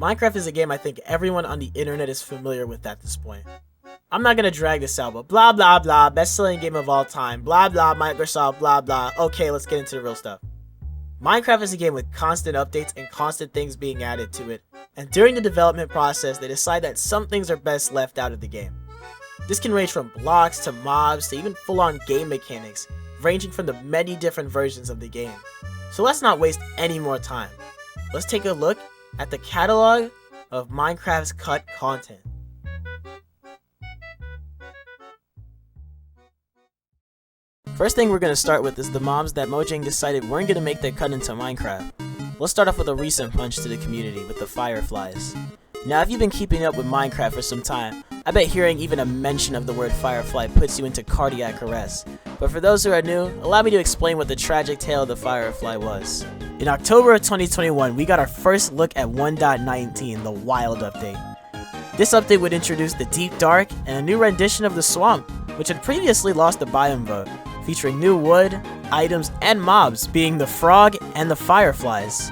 Minecraft is a game I think everyone on the internet is familiar with at this point. I'm not gonna drag this out, but blah blah blah, best-selling game of all time, blah blah, Microsoft, blah blah. Okay, let's get into the real stuff. Minecraft is a game with constant updates and constant things being added to it, and during the development process, they decide that some things are best left out of the game. This can range from blocks to mobs to even full-on game mechanics, ranging from the many different versions of the game. So let's not waste any more time. Let's take a look at the catalog of Minecraft's cut content. First thing we're going to start with is the mobs that Mojang decided weren't going to make their cut into Minecraft. Let's start off with a recent punch to the community with the Fireflies. Now if you've been keeping up with Minecraft for some time, I bet hearing even a mention of the word Firefly puts you into cardiac arrest. But for those who are new, allow me to explain what the tragic tale of the Firefly was. In October of 2021, we got our first look at 1.19, the Wild update. This update would introduce the Deep Dark and a new rendition of the Swamp, which had previously lost the Biome vote, featuring new wood, items, and mobs, being the Frog and the Fireflies.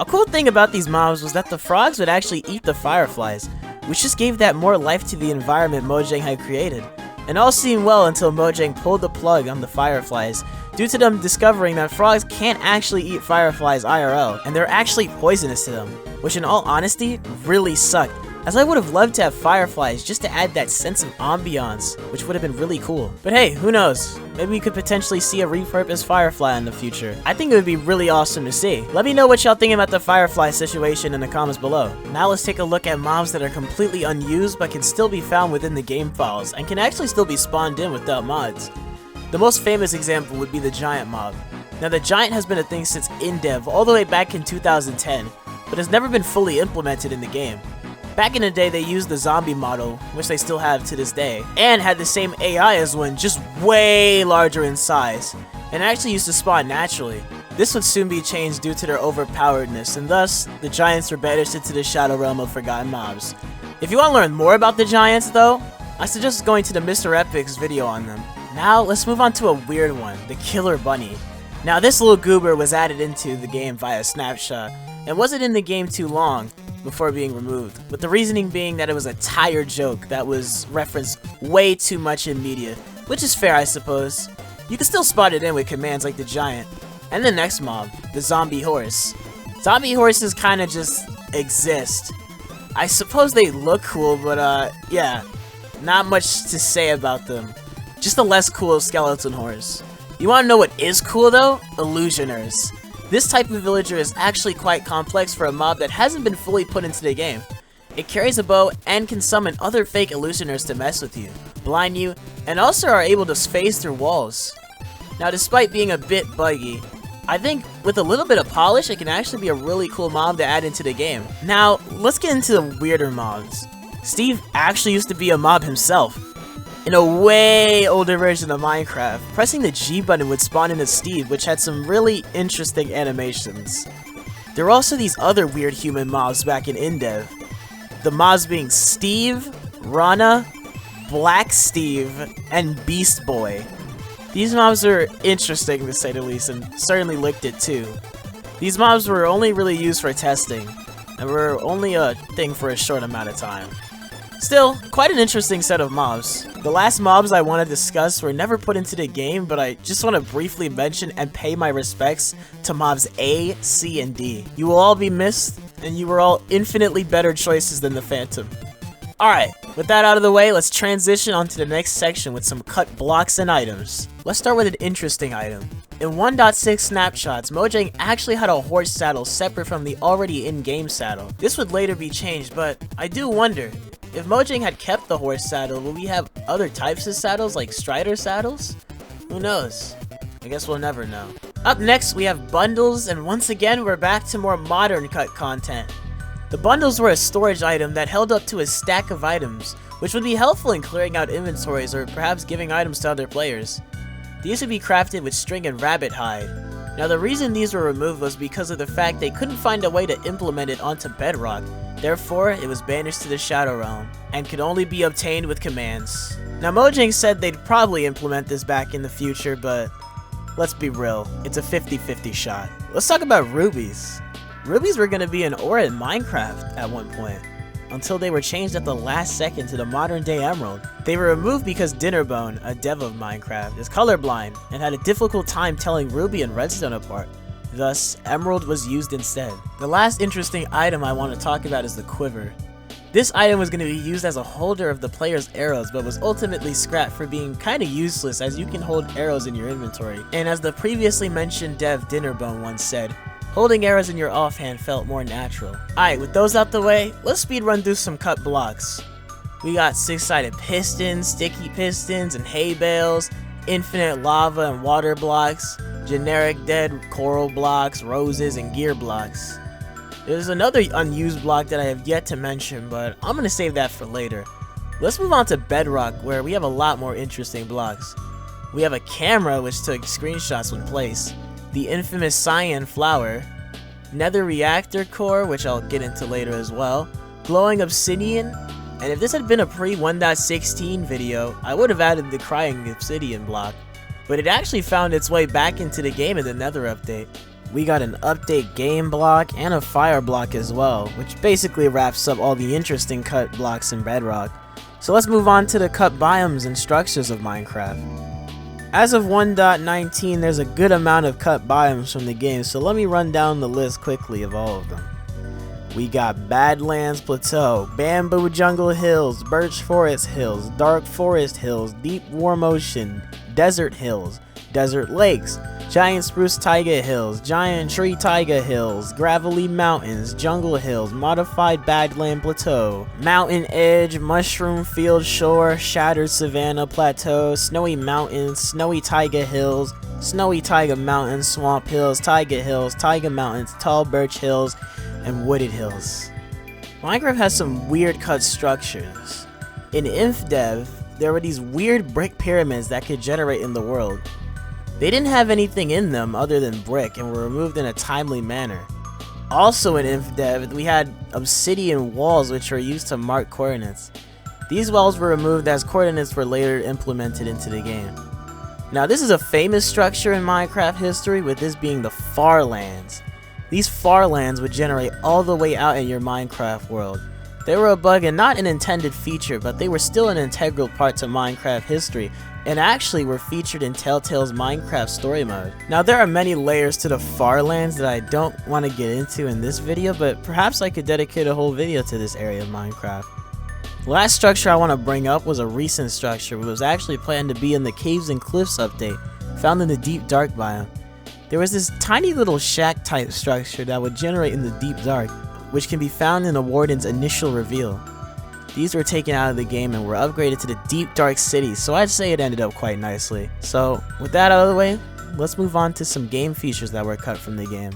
A cool thing about these mobs was that the frogs would actually eat the fireflies, which just gave that more life to the environment Mojang had created. And all seemed well until Mojang pulled the plug on the fireflies, due to them discovering that frogs can't actually eat fireflies IRL, and they're actually poisonous to them, which in all honesty, really sucked, as I would have loved to have fireflies just to add that sense of ambiance, which would have been really cool. But hey, who knows? Maybe we could potentially see a repurposed firefly in the future. I think it would be really awesome to see. Let me know what y'all think about the firefly situation in the comments below. Now let's take a look at mobs that are completely unused but can still be found within the game files, and can actually still be spawned in without mods. The most famous example would be the Giant mob. Now the Giant has been a thing since in-dev all the way back in 2010, but has never been fully implemented in the game. Back in the day, they used the zombie model, which they still have to this day, and had the same AI as one, just way larger in size, and actually used to spawn naturally. This would soon be changed due to their overpoweredness, and thus, the Giants were banished into the Shadow Realm of Forgotten Mobs. If you want to learn more about the Giants though, I suggest going to the Mr. Epic's video on them. Now, let's move on to a weird one, the Killer Bunny. Now this little goober was added into the game via snapshot, and wasn't in the game too long before being removed, with the reasoning being that it was a tired joke that was referenced way too much in media, which is fair I suppose. You can still spot it in with commands like the Giant. And the next mob, the Zombie Horse. Zombie horses kinda just exist. I suppose they look cool, but yeah, not much to say about them. Just a less cool skeleton horse. You wanna know what is cool though? Illusioners. This type of villager is actually quite complex for a mob that hasn't been fully put into the game. It carries a bow and can summon other fake illusioners to mess with you, blind you, and also are able to phase through walls. Now despite being a bit buggy, I think with a little bit of polish it can actually be a really cool mob to add into the game. Now let's get into the weirder mobs. Steve actually used to be a mob himself. In a way older version of Minecraft, pressing the G button would spawn in a Steve, which had some really interesting animations. There were also these other weird human mobs back in in-dev. The mobs being Steve, Rana, Black Steve, and Beast Boy. These mobs are interesting to say the least, and certainly licked it too. These mobs were only really used for testing, and were only a thing for a short amount of time. Still, quite an interesting set of mobs. The last mobs I want to discuss were never put into the game, but I just want to briefly mention and pay my respects to mobs A, C, and D. You will all be missed, and you were all infinitely better choices than the Phantom. Alright, with that out of the way, let's transition onto the next section with some cut blocks and items. Let's start with an interesting item. In 1.6 snapshots, Mojang actually had a horse saddle separate from the already in-game saddle. This would later be changed, but I do wonder, if Mojang had kept the horse saddle, will we have other types of saddles like Strider saddles? Who knows? I guess we'll never know. Up next, we have bundles, and once again, we're back to more modern cut content. The bundles were a storage item that held up to a stack of items, which would be helpful in clearing out inventories or perhaps giving items to other players. These would be crafted with string and rabbit hide. Now the reason these were removed was because of the fact they couldn't find a way to implement it onto Bedrock. Therefore, it was banished to the Shadow Realm, and could only be obtained with commands. Now Mojang said they'd probably implement this back in the future, but let's be real, it's a 50-50 shot. Let's talk about rubies. Rubies were going to be an ore in Minecraft at one point, until they were changed at the last second to the modern day emerald. They were removed because Dinnerbone, a dev of Minecraft, is colorblind and had a difficult time telling ruby and redstone apart. Thus, emerald was used instead. The last interesting item I want to talk about is the quiver. This item was going to be used as a holder of the player's arrows, but was ultimately scrapped for being kinda useless, as you can hold arrows in your inventory. And as the previously mentioned dev Dinnerbone once said, holding arrows in your offhand felt more natural. Alright, with those out the way, let's speed run through some cut blocks. We got 6-sided pistons, sticky pistons, and hay bales, infinite lava and water blocks, generic dead coral blocks, roses, and gear blocks. There's another unused block that I have yet to mention, but I'm gonna save that for later. Let's move on to bedrock, where we have a lot more interesting blocks. We have a camera which took screenshots when placed, the infamous cyan flower, nether reactor core, which I'll get into later as well, glowing obsidian, and if this had been a pre 1.16 video, I would have added the crying obsidian block, but it actually found its way back into the game in the nether update. We got an update game block and a fire block as well, which basically wraps up all the interesting cut blocks in bedrock. So let's move on to the cut biomes and structures of Minecraft. As of 1.19, there's a good amount of cut biomes from the game, so let me run down the list quickly of all of them. We got Badlands Plateau, Bamboo Jungle Hills, Birch Forest Hills, Dark Forest Hills, Deep Warm Ocean, Desert Hills, Desert Lakes, Giant Spruce Taiga Hills, Giant Tree Taiga Hills, Gravelly Mountains, Jungle Hills, Modified Badland Plateau, Mountain Edge, Mushroom Field Shore, Shattered Savannah Plateau, Snowy Mountains, Snowy Taiga Hills, Snowy Taiga Mountains, Swamp Hills, Taiga Hills, Taiga Mountains, Tall Birch Hills, and Wooded Hills. Minecraft has some weird cut structures. In InfDev, there were these weird brick pyramids that could generate in the world. They didn't have anything in them other than brick and were removed in a timely manner. Also in InfDev, we had obsidian walls which were used to mark coordinates. These walls were removed as coordinates were later implemented into the game. Now this is a famous structure in Minecraft history, with this being the Farlands. These Farlands would generate all the way out in your Minecraft world. They were a bug and not an intended feature, but they were still an integral part to Minecraft history, and actually were featured in Telltale's Minecraft story mode. Now there are many layers to the Farlands that I don't want to get into in this video, but perhaps I could dedicate a whole video to this area of Minecraft. The last structure I want to bring up was a recent structure, which was actually planned to be in the Caves and Cliffs update, found in the Deep Dark biome. There was this tiny little shack type structure that would generate in the Deep Dark, which can be found in the Warden's initial reveal. These were taken out of the game and were upgraded to the Deep Dark City, so I'd say it ended up quite nicely. So, with that out of the way, let's move on to some game features that were cut from the game.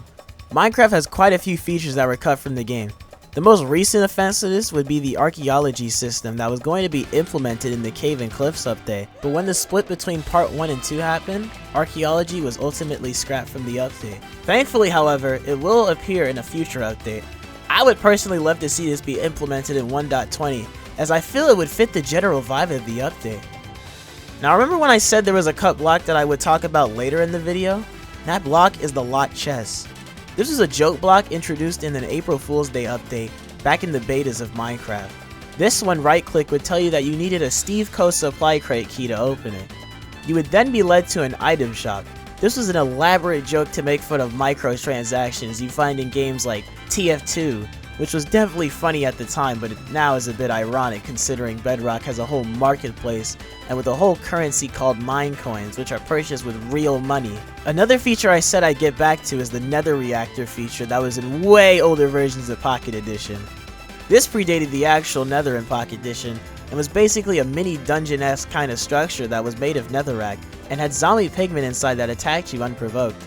Minecraft has quite a few features that were cut from the game. The most recent offense to this would be the archaeology system that was going to be implemented in the Cave and Cliffs update, but when the split between part 1 and 2 happened, archaeology was ultimately scrapped from the update. Thankfully, however, it will appear in a future update. I would personally love to see this be implemented in 1.20, as I feel it would fit the general vibe of the update. Now remember when I said there was a cut block that I would talk about later in the video? That block is the lot chest. This is a joke block introduced in an April Fool's Day update back in the betas of Minecraft. This one, right click would tell you that you needed a Steve Co supply crate key to open it. You would then be led to an item shop. This was an elaborate joke to make fun of microtransactions you find in games like TF2, which was definitely funny at the time, but now is a bit ironic considering Bedrock has a whole marketplace and with a whole currency called Minecoins, which are purchased with real money. Another feature I said I'd get back to is the nether reactor feature that was in way older versions of Pocket Edition. This predated the actual nether in Pocket Edition and was basically a mini dungeon-esque kind of structure that was made of netherrack and had zombie pigmen inside that attacked you unprovoked.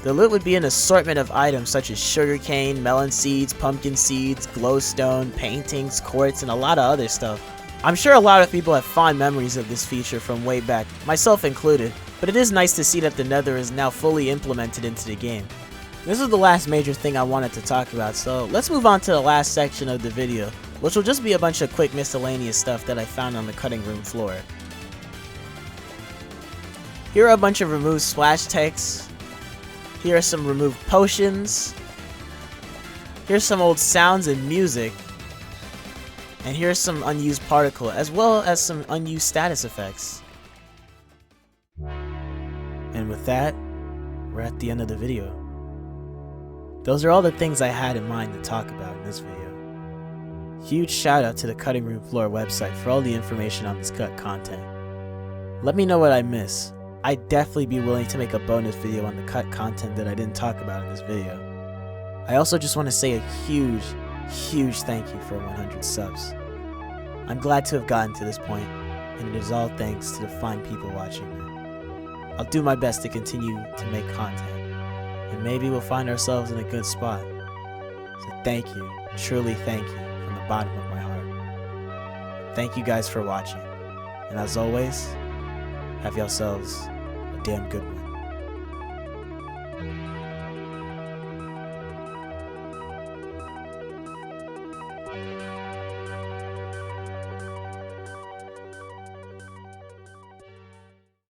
The loot would be an assortment of items such as sugarcane, melon seeds, pumpkin seeds, glowstone, paintings, quartz, and a lot of other stuff. I'm sure a lot of people have fond memories of this feature from way back, myself included, but it is nice to see that the nether is now fully implemented into the game. This is the last major thing I wanted to talk about, so let's move on to the last section of the video, which will just be a bunch of quick miscellaneous stuff that I found on the cutting room floor. Here are a bunch of removed splash texts. Here are some removed potions. Here's some old sounds and music. And here's some unused particle, as well as some unused status effects. And with that, we're at the end of the video. Those are all the things I had in mind to talk about in this video. Huge shout out to the Cutting Room Floor website for all the information on this cut content. Let me know what I miss. I'd definitely be willing to make a bonus video on the cut content that I didn't talk about in this video. I also just want to say a huge thank you for 100 subs. I'm glad to have gotten to this point, and it is all thanks to the fine people watching me. I'll do my best to continue to make content, and maybe we'll find ourselves in a good spot. So thank you, truly thank you, from the bottom of my heart. Thank you guys for watching, and as always, have yourselves a damn good one.